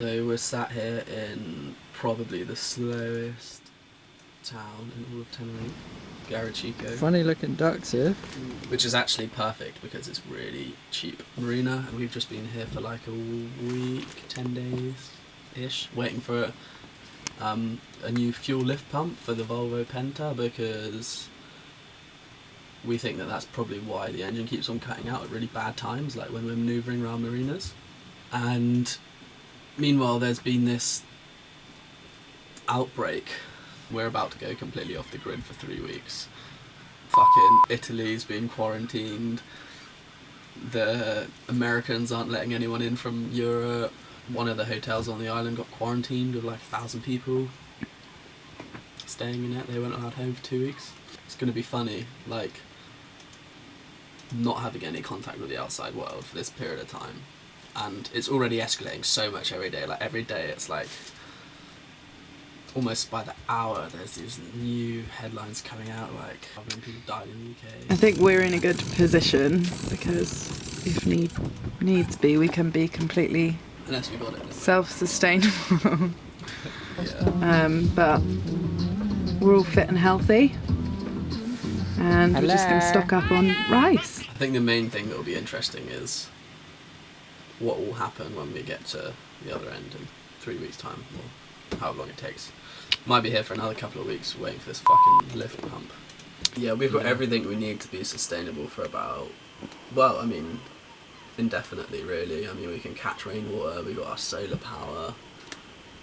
So we're sat here in probably the slowest town in all of Tenerife, Garachico. Funny looking ducks here. Which is actually perfect because it's really cheap. Marina, and we've just been here for like a week, 10 days-ish, waiting for a new fuel lift pump for the Volvo Penta because we think that that's probably why the engine keeps on cutting out at really bad times, like when we're manoeuvring around marinas. And meanwhile, there's been this outbreak. We're about to go completely off the grid for 3 weeks. Fucking Italy's been quarantined. The Americans aren't letting anyone in from Europe. One of the hotels on the island got quarantined with like 1,000 people staying in it. They weren't allowed home for 2 weeks. It's gonna be funny, like, not having any contact with the outside world for this period of time. And it's already escalating so much every day. Like every day it's like, almost by the hour there's these new headlines coming out like how many people died in the UK. I think we're in a good position because if needs be, we can be completely Unless we got it. self-sustainable. Yeah. But we're all fit and healthy, and we're just going to stock up on rice. I think the main thing that will be interesting is what will happen when we get to the other end in 3 weeks' time, or however long it takes. Might be here for another couple of weeks waiting for this fucking lift pump. Yeah, we've got everything we need to be sustainable for about, well, I mean, indefinitely really. I mean, we can catch rainwater, we've got our solar power,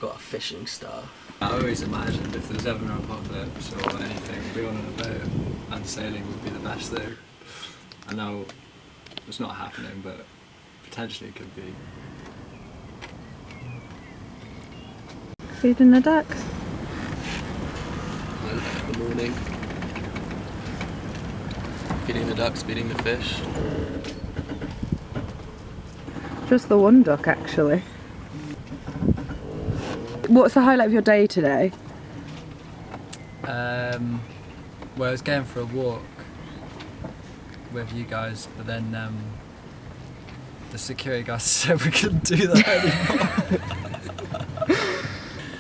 got our fishing stuff. I always imagined if there's ever an apocalypse or anything, being on a boat and sailing would be the best thing. I know it's not happening, but potentially it could be. Feeding the ducks. In the morning, feeding the ducks, feeding the fish. Just the one duck, actually. What's the highlight of your day today? Well, I was going for a walk with you guys, but then the security guard said we couldn't do that anymore.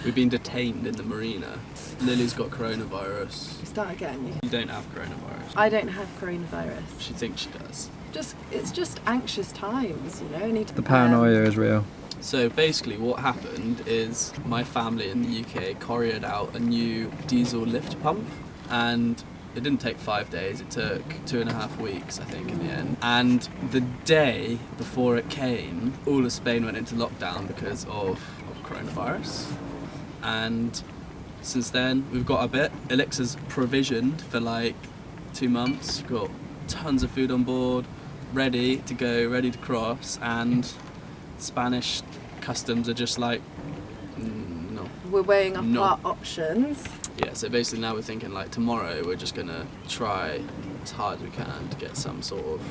We've been detained in the Marina. Lily's got coronavirus. Start again. You don't have coronavirus. I don't have coronavirus. She thinks she does. It's just anxious times, you know. I need to. The paranoia is real. So basically what happened is my family in the UK couriered out a new diesel lift pump, and it didn't take 5 days, it took 2.5 weeks, I think, in the end. And the day before it came, all of Spain went into lockdown because of coronavirus. And since then, we've got a bit. Elixir's provisioned for like 2 months. We've got tons of food on board, ready to go, ready to cross, and Spanish customs are just like, no. We're weighing up No. our options. Yeah, so basically now we're thinking like tomorrow we're just gonna try as hard as we can to get some sort of,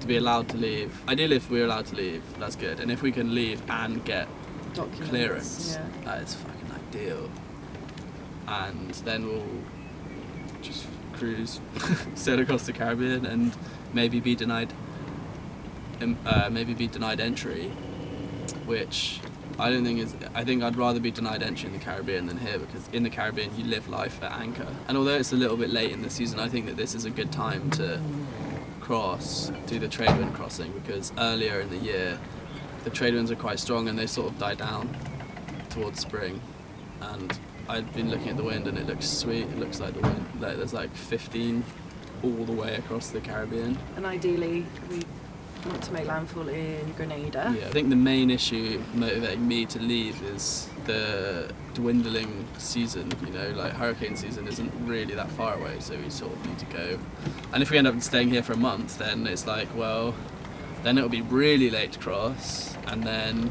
to be allowed to leave. Ideally if we're allowed to leave, that's good. And if we can leave and get Documents. clearance, Yeah. that is fucking ideal. And then we'll just cruise, sail across the Caribbean and maybe be denied entry, which I don't think is. I think I'd rather be denied entry in the Caribbean than here, because in the Caribbean you live life at anchor. And although it's a little bit late in the season, I think that this is a good time to do the trade wind crossing, because earlier in the year the trade winds are quite strong and they sort of die down towards spring. And I've been looking at the wind and it looks sweet. It looks like the wind, like there's like 15 all the way across the Caribbean. And ideally, we want to make landfall in Grenada. Yeah, I think the main issue motivating me to leave is the dwindling season. You know, like hurricane season isn't really that far away, so we sort of need to go. And if we end up staying here for a month, then it's like, well, then it'll be really late to cross, and then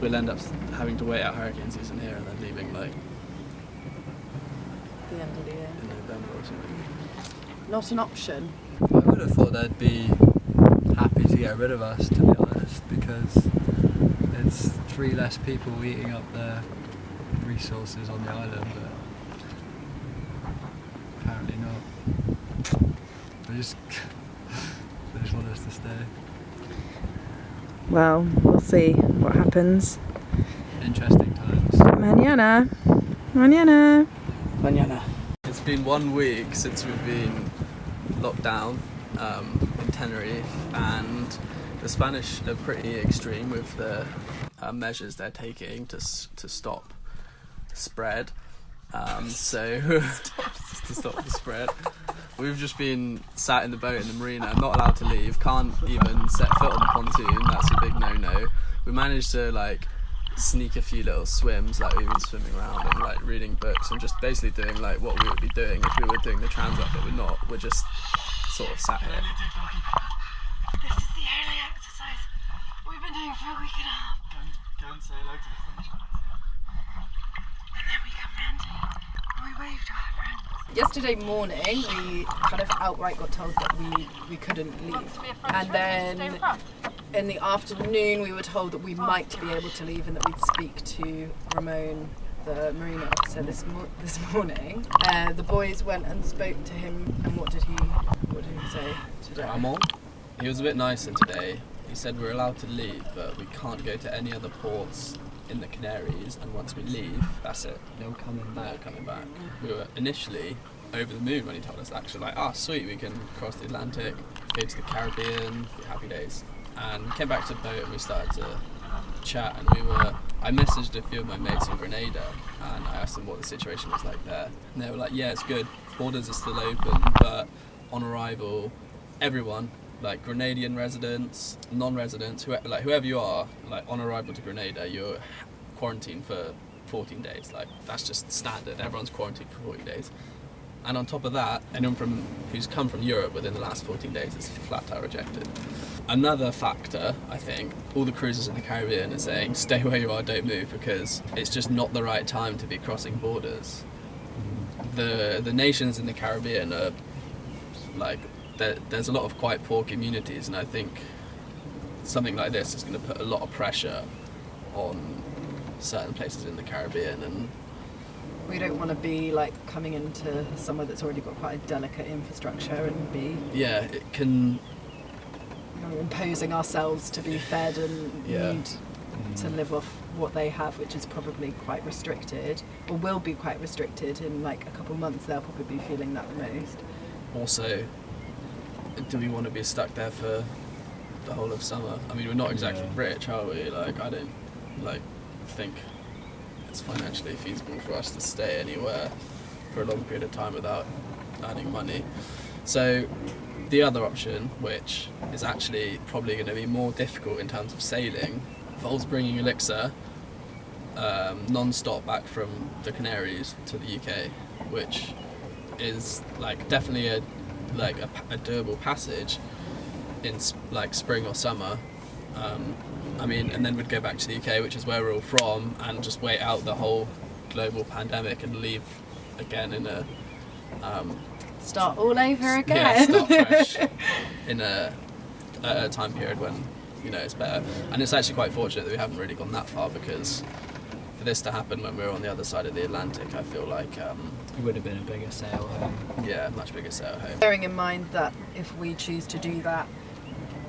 we'll end up having to wait out hurricane season here and then leaving like The end of the year. in November or something. Not an option. I would have thought they'd be happy to get rid of us, to be honest, because it's 3 less people eating up their resources on the island, but apparently not. They just want us to stay. well, we'll see what happens. Interesting times. Mañana. Mañana. Mañana. It's been 1 week since we've been locked down in Canary, and the Spanish are pretty extreme with the measures they're taking to stop spread. To stop the spread. We've just been sat in the boat in the Marina, not allowed to leave, can't even set foot on the pontoon. That's a big no-no. We managed to like sneak a few little swims, like we've been swimming around and like reading books and just basically doing like what we would be doing if we were doing the trans up, but we're not. We're just sort of sat here. This is the early exercise we've been doing for a week and a half. Go and say hello to the sunshine. And then we come round and we wave to our friends. Yesterday morning, we kind of outright got told that we couldn't leave. And then in the afternoon, we were told that we might be able to leave and that we'd speak to Ramon, the Marina officer, this morning. The boys went and spoke to him, and what did he say today? Ramon? He was a bit nicer today. He said we're allowed to leave, but we can't go to any other ports in the Canaries, and once we leave, that's it. No coming back. No coming back. We were initially over the moon when he told us that, actually like, sweet, we can cross the Atlantic, go to the Caribbean, happy days. And we came back to the boat and we started to chat, and I messaged a few of my mates in Grenada and I asked them what the situation was like there. And they were like, yeah, it's good, borders are still open, but on arrival, everyone, like Grenadian residents, non-residents, whoever you are, like on arrival to Grenada, you're quarantined for 14 days. Like that's just standard. Everyone's quarantined for 14 days. And on top of that, anyone who's come from Europe within the last 14 days is flat out rejected. Another factor, I think, all the cruisers in the Caribbean are saying, stay where you are, don't move, because it's just not the right time to be crossing borders. The nations in the Caribbean are like, there's a lot of quite poor communities, and I think something like this is going to put a lot of pressure on certain places in the Caribbean. And we don't want to be like coming into somewhere that's already got quite a delicate infrastructure and be it can imposing ourselves to be fed and need to live off what they have, which is probably quite restricted, or will be quite restricted in like a couple of months. They'll probably be feeling that the most. Also, do we want to be stuck there for the whole of summer? I mean, we're not exactly rich, are we? Like, I don't think it's financially feasible for us to stay anywhere for a long period of time without earning money. So the other option, which is actually probably going to be more difficult in terms of sailing, involves bringing Elixir non-stop back from the Canaries to the UK, which is like definitely a doable passage in like spring or summer. I mean, and then we'd go back to the UK, which is where we're all from, and just wait out the whole global pandemic and leave again in a start all over again. Start fresh in a time period when it's better. And it's actually quite fortunate that we haven't really gone that far, because for this to happen when we're on the other side of the Atlantic, I feel like it would have been a bigger sail home. Yeah, much bigger sail home. Bearing in mind that if we choose to do that,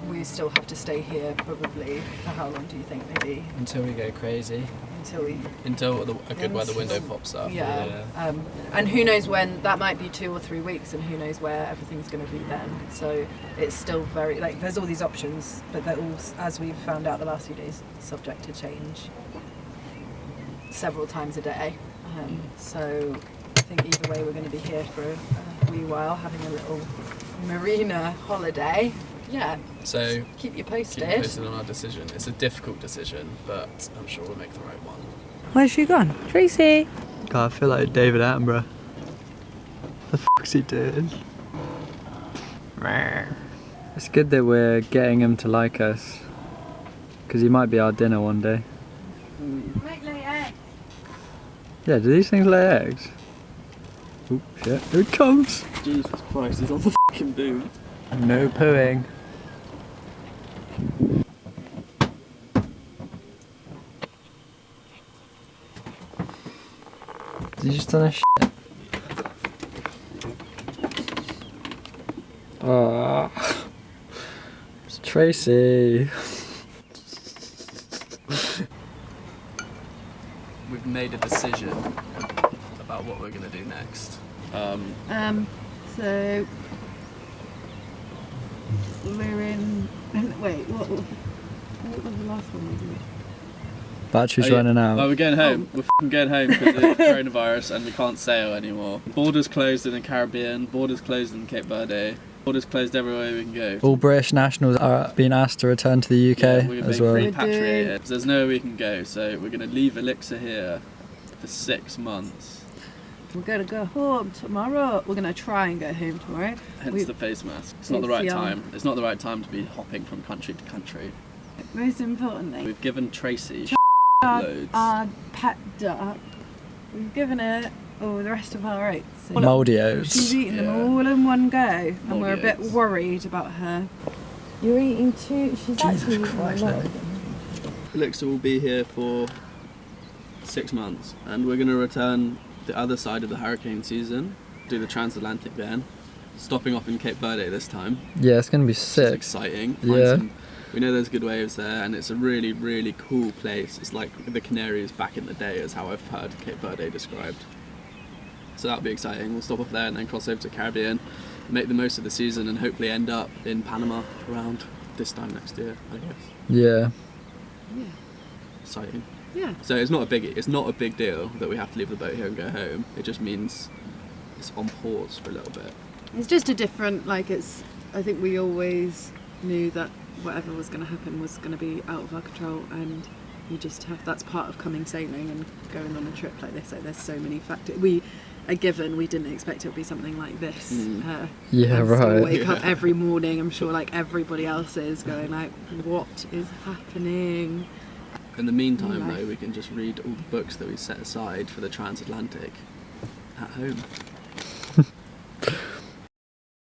we still have to stay here probably for how long do you think? Maybe until we go crazy. Until a good weather window pops up. Yeah. And who knows when, that might be 2 or 3 weeks, and who knows where everything's going to be then. So it's still very, there's all these options, but they're all, as we've found out the last few days, subject to change several times a day. So I think either way we're going to be here for a wee while, having a little Marina holiday. Yeah. So keep you posted. Keep you posted on our decision. It's a difficult decision, but I'm sure we'll make the right one. Where's she gone? Tracy! God, I feel like David Attenborough. The fuck's he doing? It's good that we're getting him to like us, because he might be our dinner one day. Might lay eggs. Yeah, do these things lay eggs? Oh shit, here it comes! Jesus Christ, he's on the fucking boom. No pooing. You just done a shit. Oh, it's Tracy. We've made a decision about what we're going to do next. So we're in. Wait, what was the last one we did? Battery's running out. Oh, we're going home. We're f***ing going home because of coronavirus and we can't sail anymore. Borders closed in the Caribbean, borders closed in Cape Verde, borders closed everywhere we can go. All British nationals are being asked to return to the UK we're as being well. repatriated. There's nowhere we can go, so we're going to leave Elixir here for 6 months. We're going to go home tomorrow. We're going to try and go home tomorrow. Hence the face mask. It's not the right time. It's not the right time to be hopping from country to country. Most importantly, We've given Tracy loads. Our pet duck. We've given her all the rest of our oats. So Mouldy oats. she's eating them Yeah. all in one go, and Mouldy we're a bit oats. worried about her. You're eating too. She's actually eating a lot. Elixir will be here for 6 months, and we're going to return the other side of the hurricane season, do the transatlantic then, stopping off in Cape Verde this time. Yeah, it's going to be Which is sick. exciting. Yeah. We know there's good waves there, and it's a really, really cool place. It's like the Canaries back in the day, is how I've heard Cape Verde described. So that'll be exciting. We'll stop off there and then cross over to the Caribbean, make the most of the season, and hopefully end up in Panama around this time next year, I guess. Yeah. Yeah. Exciting. Yeah. So it's not a big deal that we have to leave the boat here and go home. It just means it's on pause for a little bit. It's just a different, I think we always knew that whatever was going to happen was going to be out of our control, and you just that's part of coming sailing and going on a trip like this. Like, there's so many factors. We didn't expect it would be something like this. Yeah, and right. still wake up every morning, I'm sure like everybody else is, going like, what is happening? In the meantime, Right. though, we can just read all the books that we set aside for the transatlantic at home.